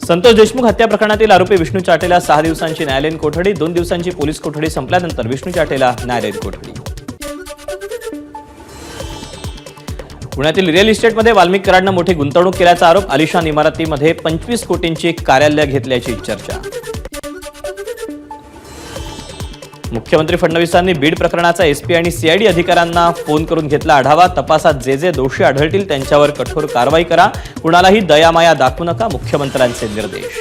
संतोष देशमुख हत्या प्रकरणातील आरोपी विष्णू चाटेला 6 दिवसांची न्यायालयीन कोठडी, 2 दिवसांची पोलीस कोठडी संपल्यानंतर विष्णू चाटेला न्यायालयीन कोठडी. पुण्यातील रिअल इस्टेटमध्ये वाल्मिक कराडनं मोठी गुंतवणूक केल्याचा आरोप, आलिशान इमारतीमध्ये 25 कोटींची कार्यालय घेतल्याची चर्चा. मुख्यमंत्री फडणवीसांनी बीड प्रकरणाचा एसपी आणि सीआयडी अधिकाऱ्यांना फोन करून घेतला आढावा, तपासात जे दोषी आढळतील त्यांच्यावर कठोर कारवाई करा, कुणालाही दयामाया दाखवू नका, मुख्यमंत्र्यांचे निर्देश.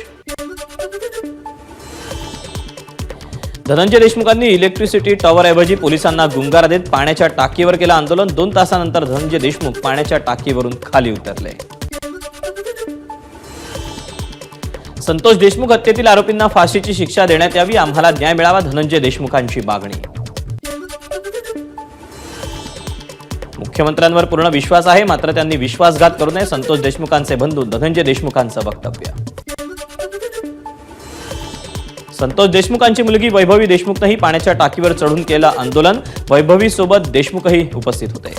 धनंजय देशमुखांनी इलेक्ट्रिसिटी टॉवरऐवजी पोलिसांना गुंगारा देत पाण्याच्या टाकीवर केलं आंदोलन, 2 तासानंतर धनंजय देशमुख पाण्याच्या टाकीवरून खाली उतरले. संतोष देशमुख हत्येतील आरोपींना फाशीची शिक्षा देण्यात यावी, आम्हाला न्याय मिळावा, धनंजय देशमुखांची मागणी. मुख्यमंत्र्यांवर पूर्ण विश्वास आहे, मात्र त्यांनी विश्वासघात करू नये, संतोष देशमुखांचे बंधू धनंजय देशमुखांचं वक्तव्य. संतोष देशमुखांची मुलगी वैभवी देशमुखनंही पाण्याच्या टाकीवर चढून केलं आंदोलन, वैभवी सोबत देशमुखही उपस्थित होते.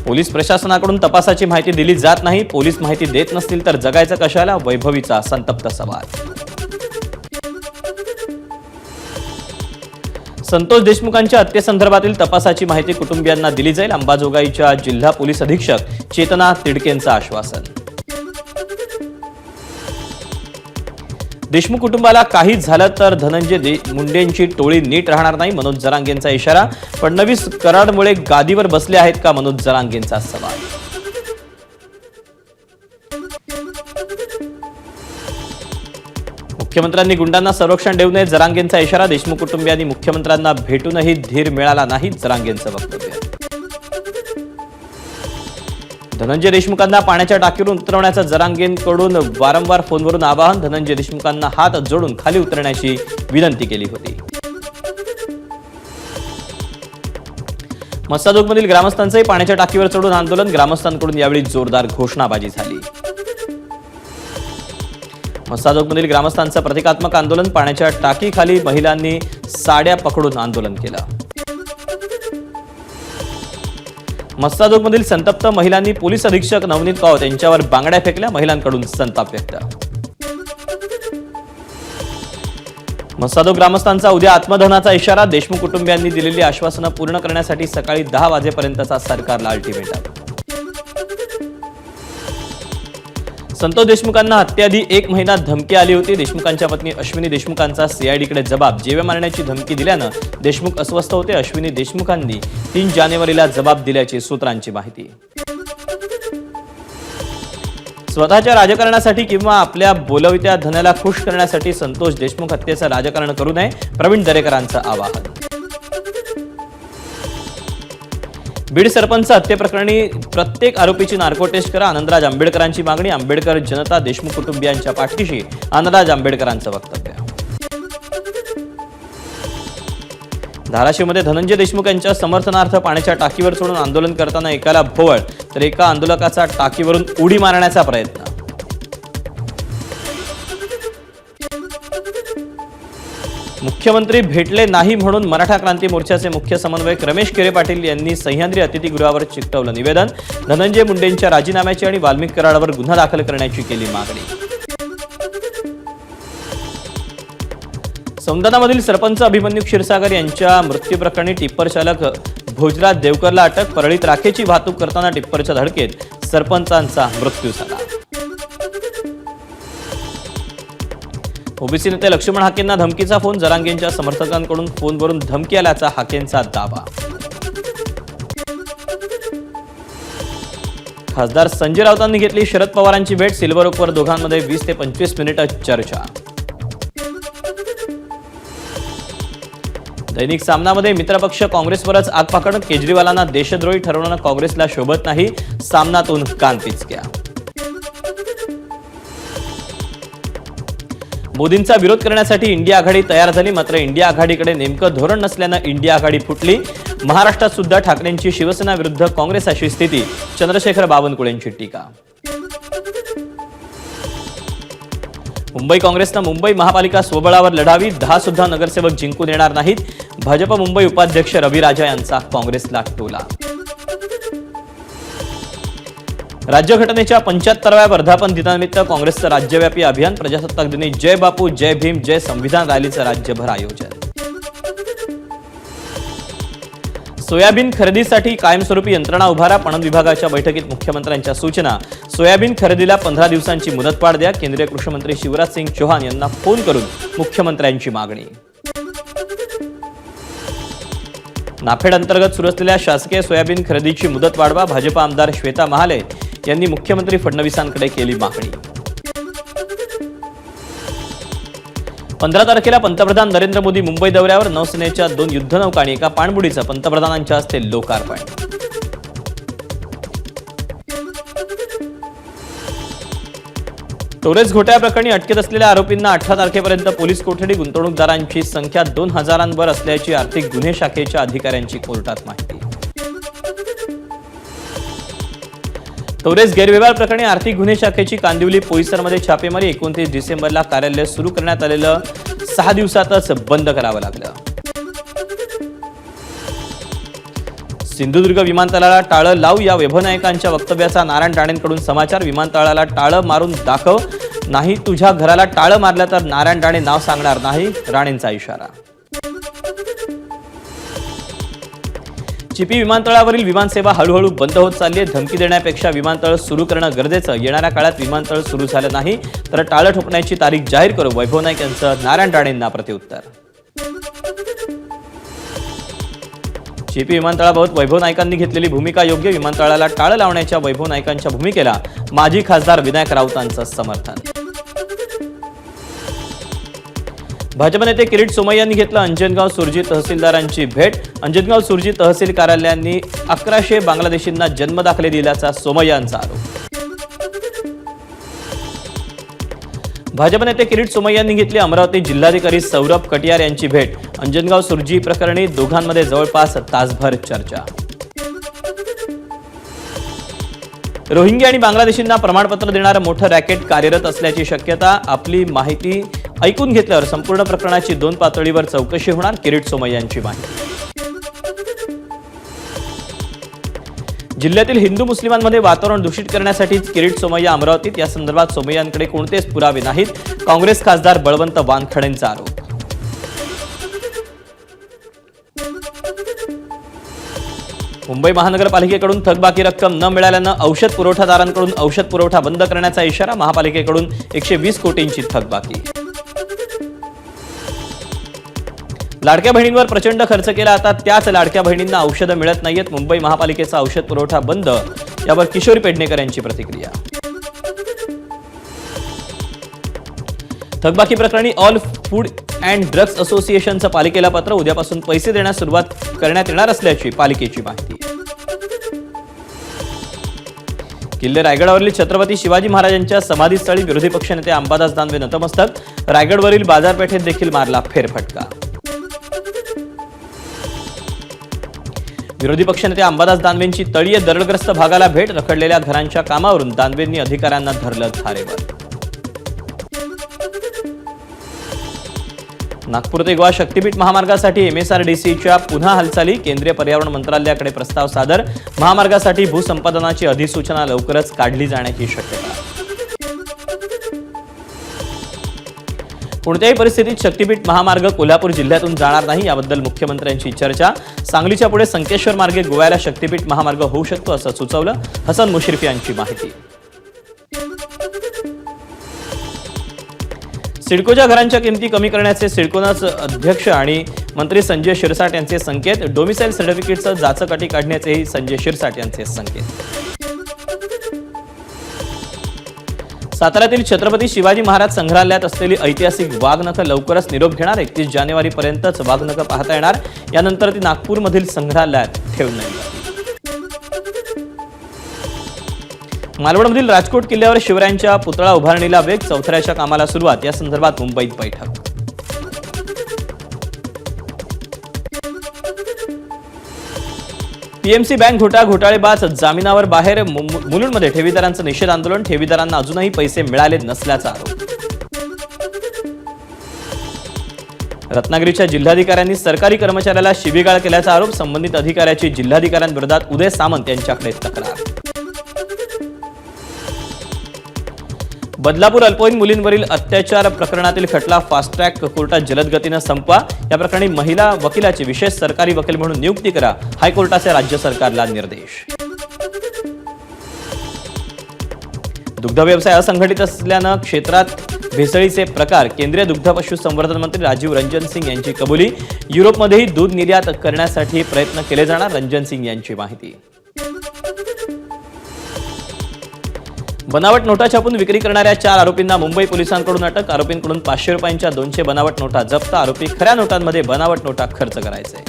पोलीस प्रशासनाकडून तपासाची माहिती दिली जात नाही, पोलीस माहिती देत नसतील तर जगायचं कशाला, वैभवीचा संतप्त सवाल. संतोष देशमुखांच्या हत्येसंदर्भातील तपासाची माहिती कुटुंबियांना दिली जाईल, अंबाजोगाईच्या जिल्हा पोलीस अधीक्षक चेतना तिडकेंचं आश्वासन. देशमुख कुटुंबाला काही झालं तर धनंजय मुंडेंची टोळी नीट राहणार नाही, मनोज जरांगेंचा इशारा. फडणवीस कराडमुळे गादीवर बसले आहेत का, मनोज जरांगेंचा सवाल. मुख्यमंत्र्यांनी गुंडांना संरक्षण देऊ नये, जरांगेंचा इशारा. देशमुख कुटुंबियांनी मुख्यमंत्र्यांना भेटूनही धीर मिळाला नाही, जरांगेंचं वक्तव्य. धनंजय देशमुखांना पाण्याच्या टाकीवरून उतरवण्याचं जरांगेंकडून वारंवार फोनवरून आवाहन, धनंजय देशमुखांना हात जोडून खाली उतरण्याची विनंती केली होती. मस्साजोगमधील ग्रामस्थांचंही पाण्याच्या टाकीवर चढून आंदोलन, ग्रामस्थांकडून यावेळी जोरदार घोषणाबाजी झाली. मस्साजोगमधील ग्रामस्थांचं प्रतिकात्मक आंदोलन, पाण्याच्या टाकीखाली महिलांनी साड्या पकडून आंदोलन केलं. मस्साजोगमधील संतप्त महिलांनी पोलीस अधीक्षक नवनीत कावत यांच्यावर बांगड्या फेकल्या, महिलांकडून संताप व्यक्त. मस्साजोग ग्रामस्थांचा उद्या आत्मदहनाचा इशारा, देशमुख कुटुंबियांनी दिलेली आश्वासनं पूर्ण करण्यासाठी सकाळी 10 वाजेपर्यंतचा सरकारला अल्टिमेटम. संतोष देशमुखांना हत्येआधी 1 महिना धमकी आली होती, देशमुखांच्या पत्नी अश्विनी देशमुखांचा सीआयडीकडे जबाब, जीवे मारण्याची धमकी दिल्यानं देशमुख अस्वस्थ होते, अश्विनी देशमुखांनी 3 जानेवारीला जबाब दिल्याची सूत्रांची माहिती. स्वतःच्या राजकारणासाठी किंवा आपल्या बोलवित्या धनाला खुश करण्यासाठी संतोष देशमुख हत्येचं राजकारण करू नये, प्रवीण दरेकरांचं आवाहन. बीड सरपंच हत्येप्रकरणी प्रत्येक आरोपीची नार्को टेस्ट करा, आनंदराज आंबेडकरांची मागणी. आंबेडकर जनता देशमुख कुटुंबियांच्या पाठीशी, आनंदराज आंबेडकरांचं वक्तव्य. धाराशिवमध्ये धनंजय देशमुख यांच्या समर्थनार्थ पाण्याच्या टाकीवर चढून आंदोलन करताना एकाला भोवळ तर एका आंदोलकाचा टाकीवरून उडी मारण्याचा प्रयत्न. मुख्यमंत्री भेटले नाही म्हणून मराठा क्रांती मोर्चाचे मुख्य समन्वयक रमेश केरे पाटील यांनी सह्याद्री अतिथीगृहावर चिकटवलं निवेदन, धनंजय मुंडेंच्या राजीनाम्याची आणि वाल्मिक कराडावर गुन्हा दाखल करण्याची केली मागणी. सौंदनामधील सरपंच अभिमन्यू क्षीरसागर यांच्या मृत्यूप्रकरणी टिप्पर चालक भोजराज देवकरला अटक, परळीत राखेची वाहतूक करताना टिप्परच्या धडकेत सरपंचांचा मृत्यू झाला. ओबीसी नेते लक्ष्मण हाकेंना धमकीचा फोन, जरांगेंच्या समर्थकांकडून फोनवरून धमकी आल्याचा हाकेंचा दावा. खासदार संजय राऊतांनी घेतली शरद पवारांची भेट, सिल्व्हर ओकवर दोघांमध्ये 20 ते 25 मिनिटं चर्चा. दैनिक सामनामध्ये मित्रपक्ष काँग्रेसवरच आगपाखड, केजरीवालांना देशद्रोही ठरवणं काँग्रेसला शोभत नाही, सामनातून कानपिचक्या. मोदींचा विरोध करण्यासाठी इंडिया आघाडी तयार झाली, मात्र इंडिया आघाडीकडे नेमकं धोरण नसल्यानं इंडिया आघाडी फुटली. महाराष्ट्रात सुद्धा ठाकरेंची शिवसेना विरुद्ध काँग्रेस अशी स्थिती, चंद्रशेखर बावनकुळेंची टीका. मुंबई काँग्रेसनं मुंबई महापालिका स्वबळावर लढावी, 10 सुद्धा नगरसेवक जिंकून येणार नाहीत, भाजप मुंबई उपाध्यक्ष रवी राजा यांचा काँग्रेसला टोला. राज्यघटनेच्या 75व्या वर्धापन दिनानिमित्त काँग्रेसचं राज्यव्यापी अभियान. प्रजासत्ताक दिनी जय बापू, जय भीम, जय संविधान रॅलीचं राज्यभर आयोजन. सोयाबीन खरेदीसाठी कायमस्वरूपी यंत्रणा उभारा. पणन विभागाच्या बैठकीत मुख्यमंत्र्यांच्या सूचना. सोयाबीन खरेदीला 15 दिवसांची मुदतवाढ द्या. केंद्रीय कृषी मंत्री शिवराज सिंग चौहान यांना फोन करून मुख्यमंत्र्यांची मागणी. नाफेड अंतर्गत सुरू असलेल्या शासकीय सोयाबीन खरेदीची मुदत वाढवा. भाजप आमदार श्वेता महाले यांनी मुख्यमंत्री फडणवीसांकडे केली मागणी. 15 तारखेला पंतप्रधान नरेंद्र मोदी मुंबई दौऱ्यावर. नौसेनेच्या 2 युद्धनौका आणि एका पाणबुडीचं पंतप्रधानांच्या हस्ते लोकार्पण. टोरेस घोटाळ्याप्रकरणी अटकेत असलेल्या आरोपींना 18 तारखेपर्यंत पोलीस कोठडी. गुंतवणूकदारांची संख्या 2000वर असल्याची आर्थिक गुन्हे शाखेच्या अधिकाऱ्यांची कोर्टात माहिती. टोरेस गैरव्यवहार प्रकरणी आर्थिक गुन्हे शाखेची कांदिवली पोईसरमध्ये छापेमारी. 29 डिसेंबरला कार्यालय सुरू करण्यात आलेलं 6 दिवसातच बंद करावं लागलं. सिंधुदुर्ग विमानतळाला टाळं लावू या वैभव नाईकांच्या वक्तव्याचा नारायण राणेंकडून समाचार. विमानतळाला टाळं मारून दाखव, नाही तुझ्या घराला टाळं मारलं तर नारायण राणे नाव सांगणार नाही, राणेंचा इशारा. चिपी विमानतळावरील विमानसेवा हळूहळू बंद होत चालली आहे. धमकी देण्यापेक्षा विमानतळ सुरू करणं गरजेचं. येणाऱ्या काळात विमानतळ सुरू झालं नाही तर टाळं ठोकण्याची तारीख जाहीर करू. वैभव नाईक यांचं नारायण राणेंना प्रत्युत्तर. चिपी विमानतळाबाबत वैभव नाईकांनी घेतलेली भूमिका योग्य. विमानतळाला टाळं लावण्याच्या वैभव नाईकांच्या भूमिकेला माजी खासदार विनायक राऊतांचं समर्थन. भाजप नेते किरीट सोमय्या यांनी घेतलं अंजनगाव सुरजी तहसीलदारांची भेट. अंजनगाव सुरजी तहसील कार्यालयांनी 1100 बांगलादेशींना जन्मदाखले दिल्याचा सोमय्यांचा आरोप. भाजप नेते किरीट सोमय्या यांनी घेतली अमरावती जिल्हाधिकारी सौरभ कटियार यांची भेट. अंजनगाव सुरजी प्रकरणी दोघांमध्ये जवळपास तासभर चर्चा. रोहिंग्या आणि बांगलादेशींना प्रमाणपत्र देणारं मोठं रॅकेट कार्यरत असल्याची शक्यता. आपली माहिती ऐकून घेतल्यावर संपूर्ण प्रकरणाची 2 पातळीवर चौकशी होणार. किरीट सोमय्यांची माहिती. जिल्ह्यातील हिंदू मुस्लिमांमध्ये वातावरण दूषित करण्यासाठीच किरीट सोमय्या अमरावतीत. या संदर्भात सोमय्यांकडे कोणतेच पुरावे नाहीत. काँग्रेस खासदार बळवंत वानखडेंचा आरोप. मुंबई महानगरपालिकेकडून थकबाकी रक्कम न मिळाल्यानं औषध पुरवठादारांकडून औषध पुरवठा बंद करण्याचा इशारा. महापालिकेकडून 120 कोटींची थकबाकी. लाडक्या बहिणींवर प्रचंड खर्च केला, आता त्याच लाडक्या बहिणींना औषधं मिळत नाहीयेत. मुंबई महापालिकेचा औषध पुरवठा बंद, यावर किशोरी पेडणेकर यांची प्रतिक्रिया. थकबाकी प्रकरणी ऑल फूड अँड ड्रग्स असोसिएशनचं पालिकेला पत्र. उद्यापासून पैसे देण्यास सुरुवात करण्यात येणार असल्याची पालिकेची माहिती. किल्ले रायगडावरील छत्रपती शिवाजी महाराजांच्या समाधीस्थळी विरोधी पक्षनेते अंबादास दानवे नतमस्तक. रायगडवरील बाजारपेठेत देखील मारला फेरफटका. विरोधी पक्षनेते अंबादास दानवेंची तळीय दरडग्रस्त भागाला भेट. रखडलेल्या घरांच्या कामावरून दानवेंनी अधिकाऱ्यांना धरलं धारेवर. नागपूर ते गोवा शक्तीपीठ महामार्गासाठी MSRDCच्या पुन्हा हालचाली. केंद्रीय पर्यावरण मंत्रालयाकडे प्रस्ताव सादर. महामार्गासाठी भूसंपादनाची अधिसूचना लवकरच काढली जाण्याची शक्यता. कोणत्याही परिस्थितीत शक्तीपीठ महामार्ग कोल्हापूर जिल्ह्यातून जाणार नाही, याबद्दल मुख्यमंत्र्यांची चर्चा. सांगलीच्या पुढे संकेश्वर मार्गे गोव्याला शक्तीपीठ महामार्ग होऊ शकतो असं सुचवलं. हसन मुश्रीफ यांची माहिती. सिडकोच्या घरांच्या किमती कमी करण्याचे सिडकोचे अध्यक्ष आणि मंत्री संजय शिरसाट यांचे संकेत. डोमिसाईल सर्टिफिकेटचं जाचक अटी काढण्याचेही संजय शिरसाट यांचे संकेत. साताऱ्यातील छत्रपती शिवाजी महाराज संग्रहालयात असलेली ऐतिहासिक वाघनखं लवकरच निरोप घेणार. 31 जानेवारीपर्यंतच वाघनखं पाहता येणार. यानंतर ती नागपूरमधील संग्रहालयात ठेवण्यात येईल. मालवणमधील राजकोट किल्ल्यावर शिवरायांच्या पुतळा उभारणीला वेग. चौथऱ्याच्या कामाला सुरुवात. या संदर्भात मुंबईत बैठक. पीएमसी बँक घोटाळेबाज जामिनावर बाहेर. मुलुंडमध्ये ठेवीदारांचं निषेध आंदोलन. ठेवीदारांना अजूनही पैसे मिळाले नसल्याचा आरोप. रत्नागिरीच्या जिल्हाधिकाऱ्यांनी सरकारी कर्मचाऱ्याला शिवीगाळ केल्याचा आरोप. संबंधित अधिकाऱ्याची जिल्हाधिकाऱ्यांविरोधात उदय सामंत यांच्याकडे तक्रार. बदलापूर अल्पवयीन मुलींवरील अत्याचार प्रकरणातील खटला फास्ट ट्रॅक कोर्टात जलद गतीने संपवा. या प्रकरणी महिला वकिलाची विशेष सरकारी वकील म्हणून नियुक्ती करा. हायकोर्टाचे राज्य सरकारला निर्देश. दुग्ध व्यवसाय असंघटित असल्यानं क्षेत्रात भेसळीचे प्रकार. केंद्रीय दुग्ध पशुसंवर्धन मंत्री राजीव रंजन सिंग यांची कबुली. युरोपमध्येही दूध निर्यात करण्यासाठी प्रयत्न केले जाणार. रंजन सिंग यांची माहिती. बनावट नोटा छापून विक्री करणाऱ्या 4 आरोपींना मुंबई पोलिसांकडून अटक. आरोपींकडून 500 रुपयांच्या 200 बनावट नोटा जप्त. आरोपी खऱ्या नोटांमध्ये बनावट नोटा खर्च करायचे.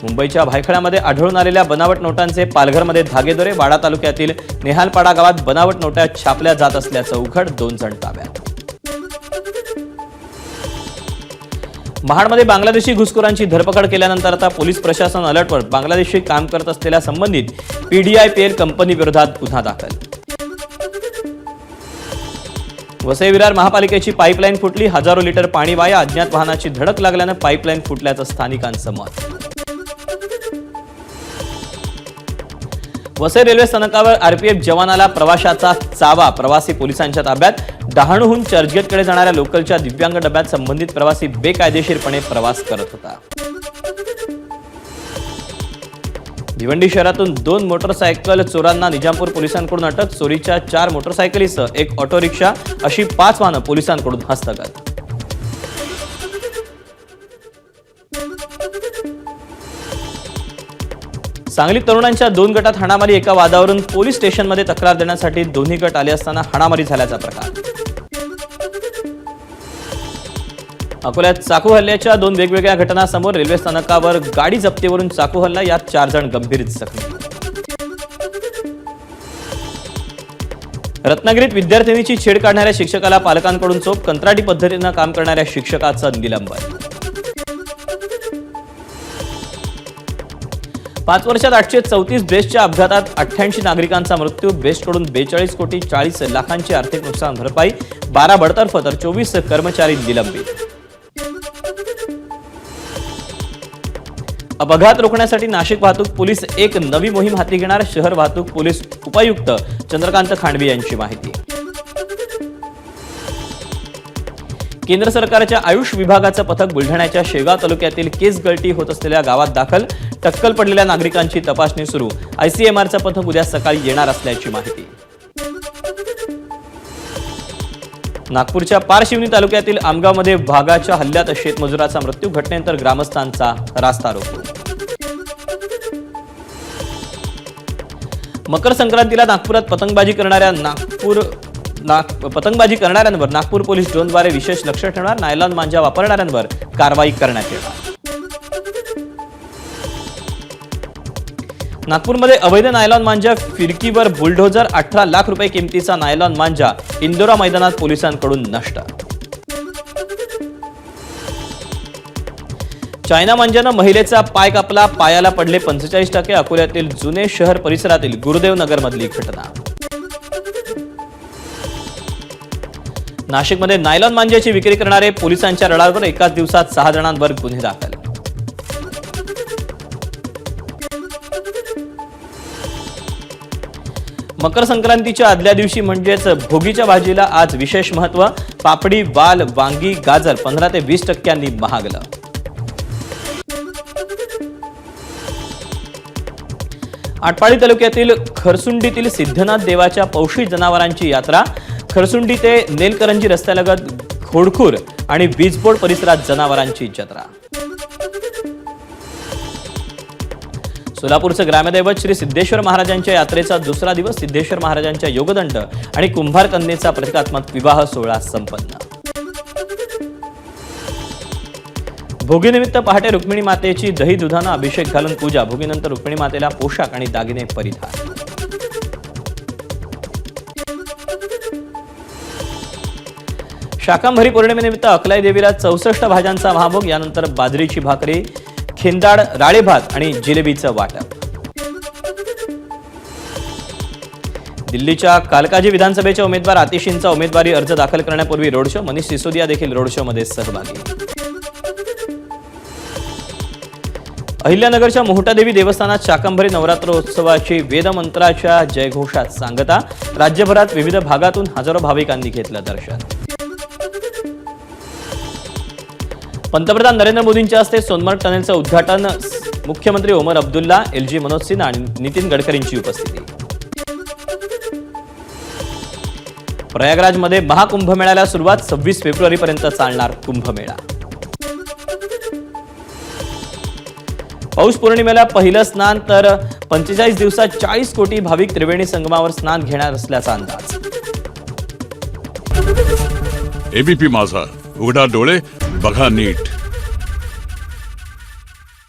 मुंबईच्या भायखळ्यामध्ये आढळून आलेल्या बनावट नोटांचे पालघरमध्ये धागेदोरे. वाडा तालुक्यातील नेहालपाडा गावात बनावट नोटा छापल्या जात असल्याचं उघड. 2 जण ताब्यात. महाडमध्ये बांगलादेशी घुसखोरांची धरपकड केल्यानंतर आता पोलीस प्रशासन अलर्टवर. बांगलादेशी काम करत असलेल्या संबंधित PDIPL कंपनी विरोधात गुन्हा दाखल. वसई विरार महापालिकेची पाईपलाईन फुटली. हजारो लिटर पाणी वाया. अज्ञात वाहनाची धडक लागल्यानं पाईपलाईन फुटल्याचं स्थानिकांचं मत. वसई रेल्वे स्थानकावर RPF जवानाला प्रवाशाचा चावा. प्रवासी पोलिसांच्या ताब्यात. डहाणूहून चर्चगेटकडे जाणाऱ्या लोकलच्या दिव्यांग डब्यात संबंधित प्रवासी बेकायदेशीरपणे प्रवास करत होता. भिवंडी शहरातून 2 मोटरसायकल चोरांना निजामपूर पोलिसांकडून अटक. चोरीच्या 4 मोटरसायकलीसह 1 ऑटो रिक्षा अशी 5 वाहनं पोलिसांकडून हस्तगत. सांगलीत तरुणांच्या 2 गटात हाणामारी. एका वादावरून पोलीस स्टेशनमध्ये तक्रार देण्यासाठी दोन्ही गट आले असताना हाणामारी झाल्याचा प्रकार. अकोल्यात चाकू हल्ल्याच्या 2 वेगवेगळ्या घटना समोर. रेल्वे स्थानकावर गाडी जप्तीवरून चाकू हल्ला. यात 4 जण गंभीर जखमी. रत्नागिरीत विद्यार्थिनीची छेड काढणाऱ्या शिक्षकाला पालकांकडून चोप. कंत्राटी पद्धतीनं काम करणाऱ्या शिक्षकाचं निलंबन. 5 वर्षात 834 बेस्टच्या अपघातात 88 नागरिकांचा मृत्यू. बेस्टकडून 42 कोटी 40 लाखांची आर्थिक नुकसान भरपाई. 12 बडतर्फ तर 24 कर्मचारी निलंबित. अपघात रोखण्यासाठी नाशिक वाहतूक पोलीस एक नवी मोहीम हाती घेणार. शहर वाहतूक पोलीस उपायुक्त चंद्रकांत खांडवी यांची माहिती. केंद्र सरकारच्या आयुष विभागाचं पथक बुलढाण्याच्या शेगाव तालुक्यातील केस गळती होत असलेल्या गावात दाखल. टक्कल पडलेल्या नागरिकांची तपासणी सुरू. ICMRचं पथक उद्या सकाळी येणार असल्याची माहिती. नागपूरच्या पारशिवनी तालुक्यातील आमगावमध्ये वाघाच्या हल्ल्यात शेतमजुराचा मृत्यू. घटनेनंतर ग्रामस्थांचा रास्ता रोको. मकर संक्रांतीला नागपुरात पतंगबाजी करणाऱ्यांवर नागपूर पोलीस ड्रोनद्वारे विशेष लक्ष ठेवणार. नायलॉन मांजा वापरणाऱ्यांवर कारवाई करण्यात येणार. नागपूरमध्ये अवैध नायलॉन मांजा फिरकीवर बुलडोझर. 18 लाख रुपये किमतीचा नायलॉन मांजा इंदोरा मैदानात पोलिसांकडून नष्ट. चायना मांजानं महिलेचा पाय कापला. पायाला पडले 45%. अकोल्यातील जुने शहर परिसरातील गुरुदेव नगरमधली घटना. नाशिकमध्ये नायलॉन मांजाची विक्री करणारे पोलिसांच्या रडारवर. एकाच दिवसात 6 जणांवर गुन्हे दाखल. मकर संक्रांतीच्या आदल्या दिवशी म्हणजेच भोगीच्या भाजीला आज विशेष महत्व. पापडी, वाल, वांगी, गाजर 15 ते 20% महागलं. आटपाडी तालुक्यातील खरसुंडीतील सिद्धनाथ देवाच्या पौशी जनावरांची यात्रा. खरसुंडी ते नेलकरंजी रस्त्यालगत खोडखूर आणि वीजबोर्ड परिसरात जनावरांची जत्रा. सोलापूरचं ग्रामदैवत श्री सिद्धेश्वर महाराजांच्या यात्रेचा दुसरा दिवस. सिद्धेश्वर महाराजांच्या योगदंड आणि कुंभार कन्येचा प्रतिकात्मक विवाह सोहळा संपन्न. भोगीनिमित्त पहाटे रुक्मिणी मातेची दही दुधानं अभिषेक घालून पूजा. भोगीनंतर रुक्मिणी मातेला पोशाख आणि दागिने परिधान. शाकंभरी पौर्णिमेनिमित्त अकलाई देवीला 64 भाज्यांचा महाभोग. यानंतर बाजरीची भाकरी, खिंदाड, राळे भात आणि जिलेबीचं वाटप. दिल्लीच्या कालकाजी विधानसभेच्या उमेदवार आतिशींचा उमेदवारी अर्ज दाखल करण्यापूर्वी रोड शो. मनीष सिसोदिया देखील रोड शो मध्ये सहभागी. अहिल्यानगरच्या मोहटादेवी देवस्थानात शाकंभरी नवरात्रोत्सवाची वेदमंत्राच्या जयघोषात सांगता. राज्यभरात विविध भागातून हजारो भाविकांनी घेतलं दर्शन. पंतप्रधान नरेंद्र मोदींच्या हस्ते सोनमार्ग टनेलचं उद्घाटन. मुख्यमंत्री ओमर अब्दुल्ला, एलजी मनोज सिन्हा आणि नितीन गडकरींची उपस्थिती. प्रयागराजमध्ये महाकुंभमेळ्याला सुरुवात. 26 फेब्रुवारीपर्यंत चालणार कुंभमेळा. पौष पौर्णिमेला पहिलं स्नान तर 45 दिवसात 40 कोटी भाविक त्रिवेणी संगमावर स्नान घेणार असल्याचा अंदाज. एबीपी माझा, उघडा डोळे बघा नीट.